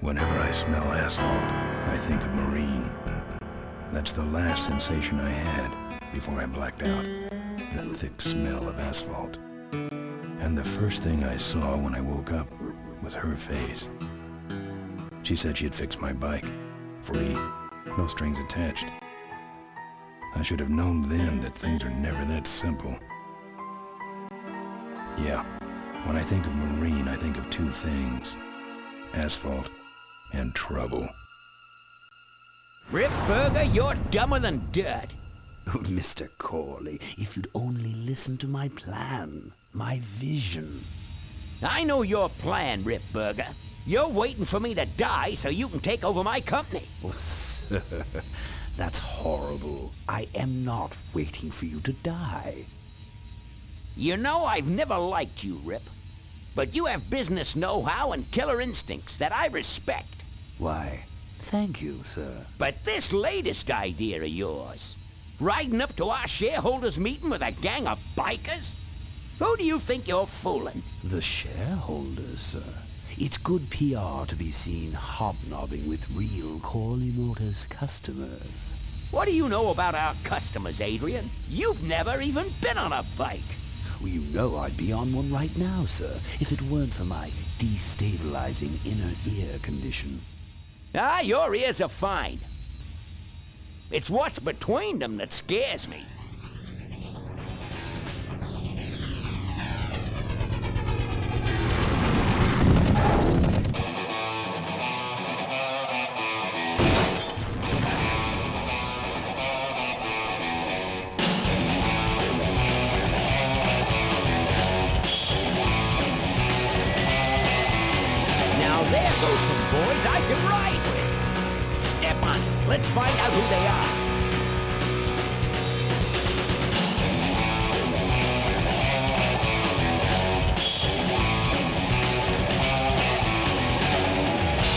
Whenever I smell asphalt, I think of marine. That's the last sensation I had before I blacked out. The thick smell of asphalt. And the first thing I saw when I woke up was her face. She said she'd fix my bike. Free. No strings attached. I should have known then that things are never that simple. Yeah, when I think of marine, I think of two things. Asphalt and trouble. Rip Burger, you're dumber than dirt. Oh, Mr. Corley, if you'd only listen to my plan, my vision. I know your plan, Rip Burger. You're waiting for me to die so you can take over my company. Oh, sir, that's horrible. I am not waiting for you to die. You know I've never liked you, Rip. But you have business know-how and killer instincts that I respect. Why, thank you, sir. But this latest idea of yours, riding up to our shareholders' meeting with a gang of bikers? Who do you think you're fooling? The shareholders, sir. It's good PR to be seen hobnobbing with real Corley Motors customers. What do you know about our customers, Adrian? You've never even been on a bike. Well, you know I'd be on one right now, sir, if it weren't for my destabilizing inner ear condition. Ah, your ears are fine. It's what's between them that scares me. There goes some boys I can ride with. Step on it. Let's find out who they are.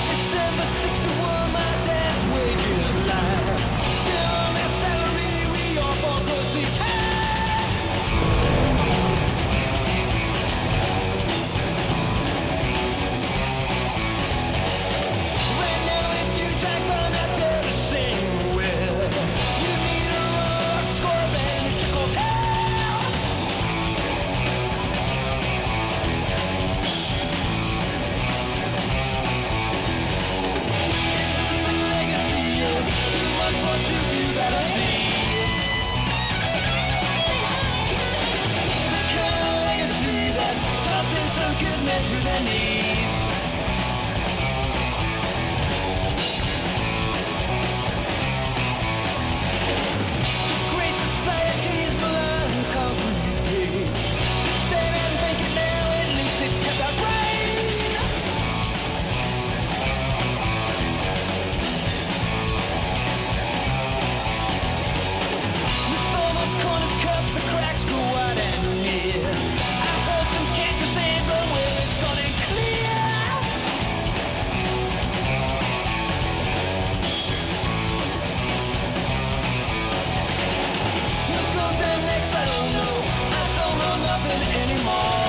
December 61, my dad's waging line. Still on that salary, we all bought pussy time. Right now, if you track on that bed to sing with, you need a rock, score and a trickle tail. Is this the legacy of too much for too few that I see? The kind of legacy that's tossing some good men to their knees. Great societies melancholy. Sit there and think it now, at least it kept our brain. With all those corners cut, the cracks go wide and near. I heard them can't save the where it's gone and clear. What goes down next, I don't know. I don't know nothing anymore.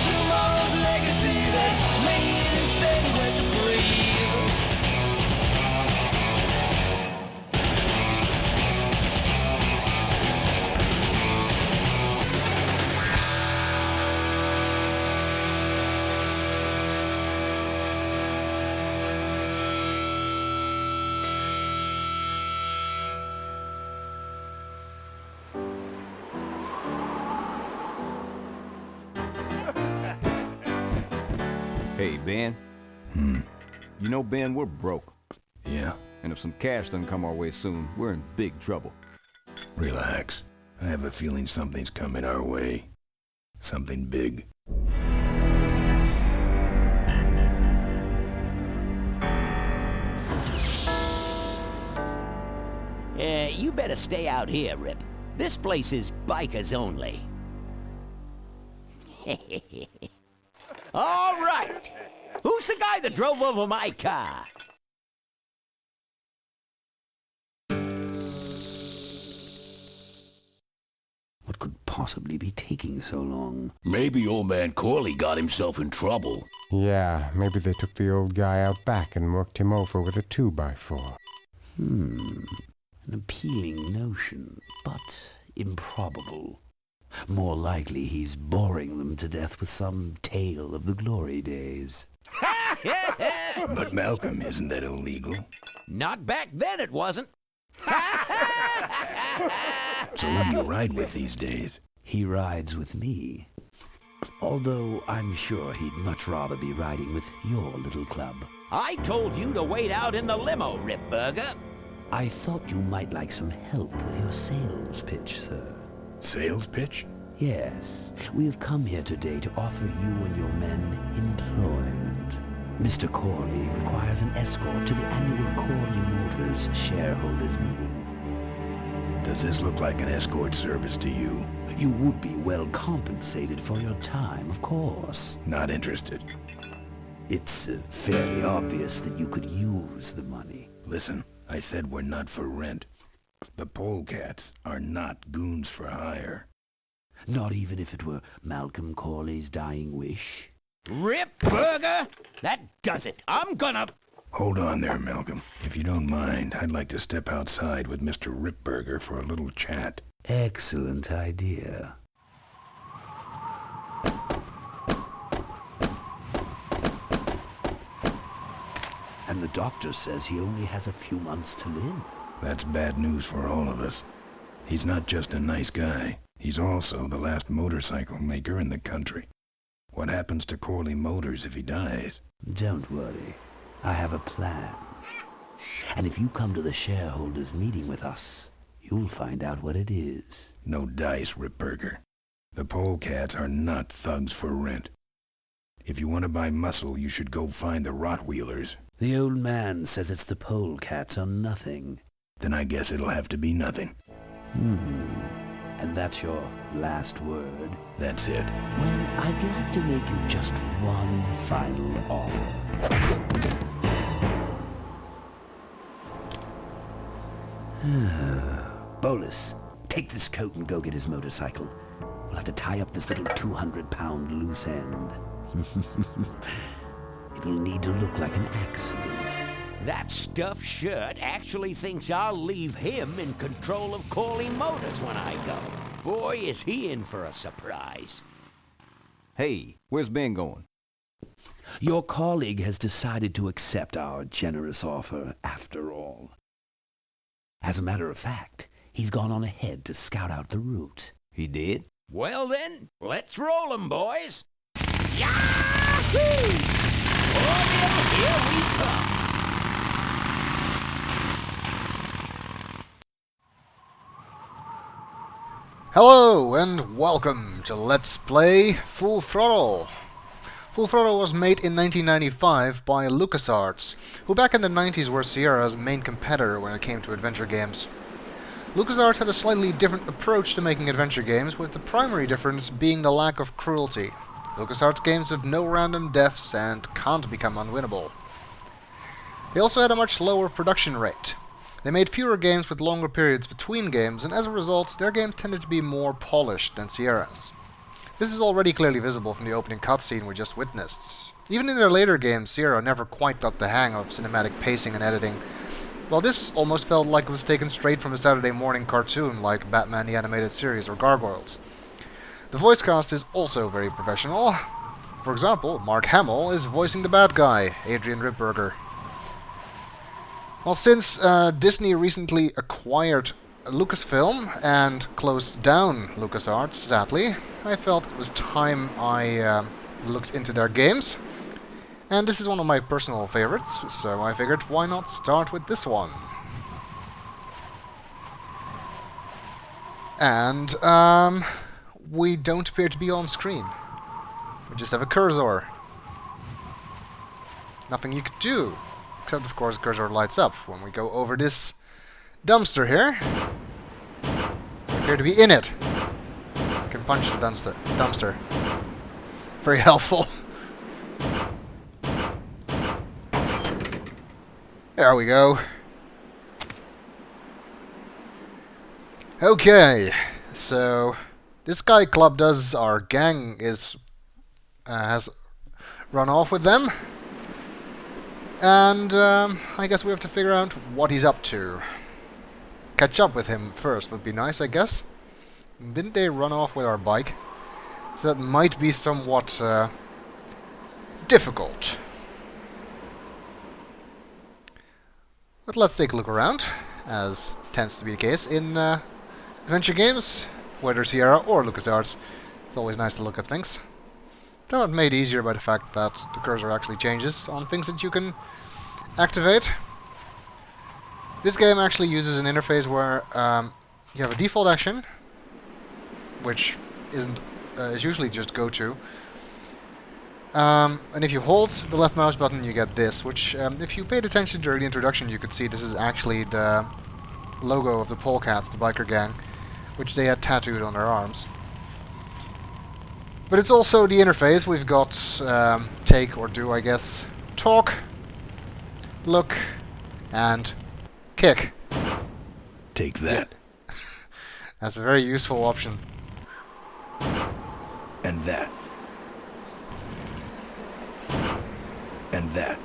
Tomorrow's legacy that's laying instead where to breathe. Hey, Ben. You know, Ben, we're broke. Yeah? And if some cash doesn't come our way soon, we're in big trouble. Relax. I have a feeling something's coming our way. Something big. You better stay out here, Rip. This place is bikers only. All right. Who's the guy that drove over my car? What could possibly possibly be taking so long? Maybe old man Corley got himself in trouble. Yeah, maybe they took the old guy out back and worked him over with a 2x4. An appealing notion, but improbable. More likely he's boring them to death with some tale of the glory days. But Malcolm, isn't that illegal? Not back then it wasn't. So who do you ride with these days? He rides with me. Although I'm sure he'd much rather be riding with your little club. I told you to wait out in the limo, Ripburger. I thought you might like some help with your sales pitch, sir. Sales pitch? Yes, we have come here today to offer you and your men employment. Mr. Corley requires an escort to the annual Corley Motors shareholders meeting. Does this look like an escort service to you? You would be well compensated for your time, of course. Not interested. It's fairly obvious that you could use the money. Listen, I said we're not for rent. The Polecats are not goons for hire. Not even if it were Malcolm Corley's dying wish? Ripburger? That does it. I'm gonna... Hold on there, Malcolm. If you don't mind, I'd like to step outside with Mr. Ripburger for a little chat. Excellent idea. And the doctor says he only has a few months to live. That's bad news for all of us. He's not just a nice guy. He's also the last motorcycle maker in the country. What happens to Corley Motors if he dies? Don't worry. I have a plan. And if you come to the shareholders meeting with us, you'll find out what it is. No dice, Ripburger. The Polecats are not thugs for rent. If you want to buy muscle, you should go find the Rottweilers. The old man says it's the Polecats or nothing. Then I guess it'll have to be nothing. And that's your last word? That's it. Well, I'd like to make you just one final offer. Bolus, take this coat and go get his motorcycle. We'll have to tie up this little 200-pound loose end. It will need to look like an accident. That stuffed shirt actually thinks I'll leave him in control of Corley Motors when I go. Boy, is he in for a surprise. Hey, where's Ben going? Your colleague has decided to accept our generous offer after all. As a matter of fact, he's gone on ahead to scout out the route. He did? Well then, let's roll 'em, boys. Yahoo! Orville, here we come. Hello and welcome to Let's Play Full Throttle. Full Throttle was made in 1995 by Lucasarts, who back in the 90s were Sierra's main competitor when it came to adventure games. Lucasarts had a slightly different approach to making adventure games, with the primary difference being the lack of cruelty. Lucasarts games have no random deaths and can't become unwinnable. They also had a much lower production rate. They made fewer games with longer periods between games, and as a result, their games tended to be more polished than Sierra's. This is already clearly visible from the opening cutscene we just witnessed. Even in their later games, Sierra never quite got the hang of cinematic pacing and editing, while this almost felt like it was taken straight from a Saturday morning cartoon like Batman the Animated Series or Gargoyles. The voice cast is also very professional. For example, Mark Hamill is voicing the bad guy, Adrian Ripburger. Well, since Disney recently acquired Lucasfilm and closed down LucasArts, sadly, I felt it was time I looked into their games. And this is one of my personal favorites, so I figured why not start with this one. And we don't appear to be on screen. We just have a cursor. Nothing you could do. Except, of course, the cursor lights up when we go over this dumpster here. We appear to be in it. I can punch the dumpster. Very helpful. There we go. Okay, so this guy Club does, our gang is has run off with them. And I guess we have to figure out what he's up to. Catch up with him first would be nice, I guess. Didn't they run off with our bike? So that might be somewhat difficult. But let's take a look around, as tends to be the case in adventure games, whether Sierra or LucasArts. It's always nice to look at things. Somewhat made easier by the fact that the cursor actually changes on things that you can activate. This game actually uses an interface where you have a default action, which is usually just go to. And if you hold the left mouse button, you get this, which, if you paid attention during the introduction, you could see this is actually the logo of the Polecats, the biker gang, which they had tattooed on their arms. But it's also the interface. We've got take or do, I guess, talk, look, and kick. Take that. That's a very useful option. And that. And that.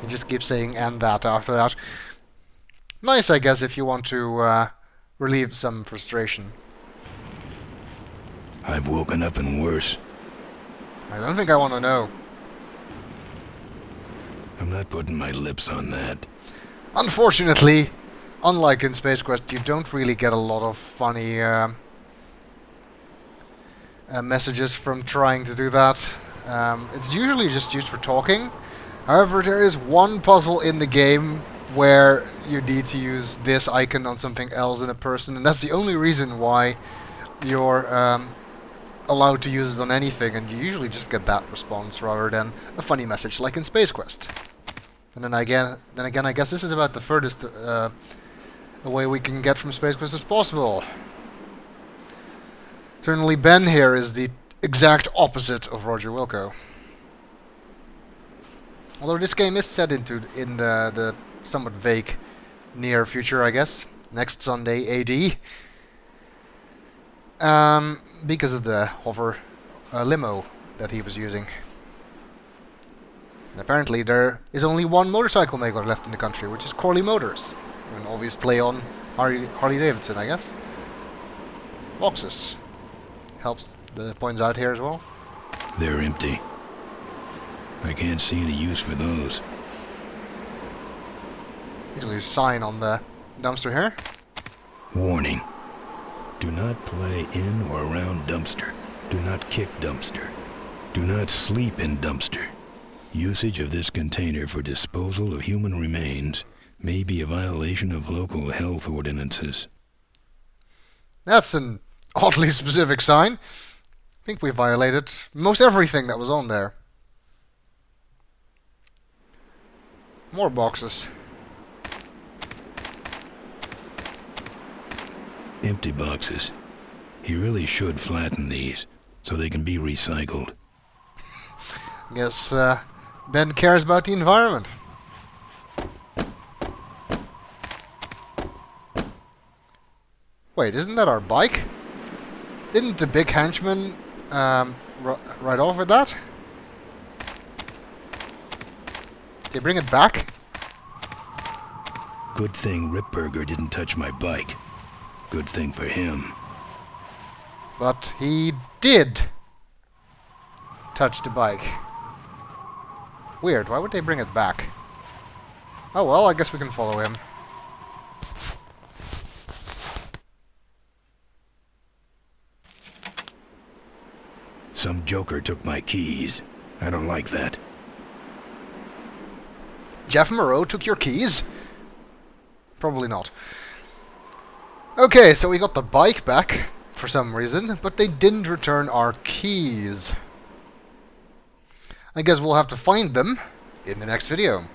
You just keep saying and that after that. Nice, I guess, if you want to relieve some frustration. I've woken up and worse. I don't think I want to know. I'm not putting my lips on that. Unfortunately, unlike in Space Quest, you don't really get a lot of funny messages from trying to do that. It's usually just used for talking. However, there is one puzzle in the game where you need to use this icon on something else in a person, and that's the only reason why you're allowed to use it on anything, and you usually just get that response rather than a funny message like in Space Quest. And then again, I guess this is about the furthest away we can get from Space Quest as possible. Certainly Ben here is the exact opposite of Roger Wilco. Although this game is set in the somewhat vague near future, I guess. Next Sunday AD. Because of the hover limo that he was using. And apparently there is only one motorcycle maker left in the country, which is Corley Motors. An obvious play on Harley Davidson, I guess. Boxes. Helps the points out here as well. They're empty. I can't see any use for those. Usually a sign on the dumpster here. Warning. Do not play in or around dumpster. Do not kick dumpster. Do not sleep in dumpster. Usage of this container for disposal of human remains may be a violation of local health ordinances. That's an oddly specific sign. I think we violated most everything that was on there. More boxes. Empty boxes. He really should flatten these so they can be recycled. Guess Ben cares about the environment. Wait, isn't that our bike? Didn't the big henchman ride off with that? They bring it back? Good thing Ripburger didn't touch my bike. Good thing for him. But he did touch the bike. Weird, why would they bring it back? Oh well, I guess we can follow him. Some joker took my keys. I don't like that. Jeff Moreau took your keys? Probably not. Okay, so we got the bike back for some reason, but they didn't return our keys. I guess we'll have to find them in the next video.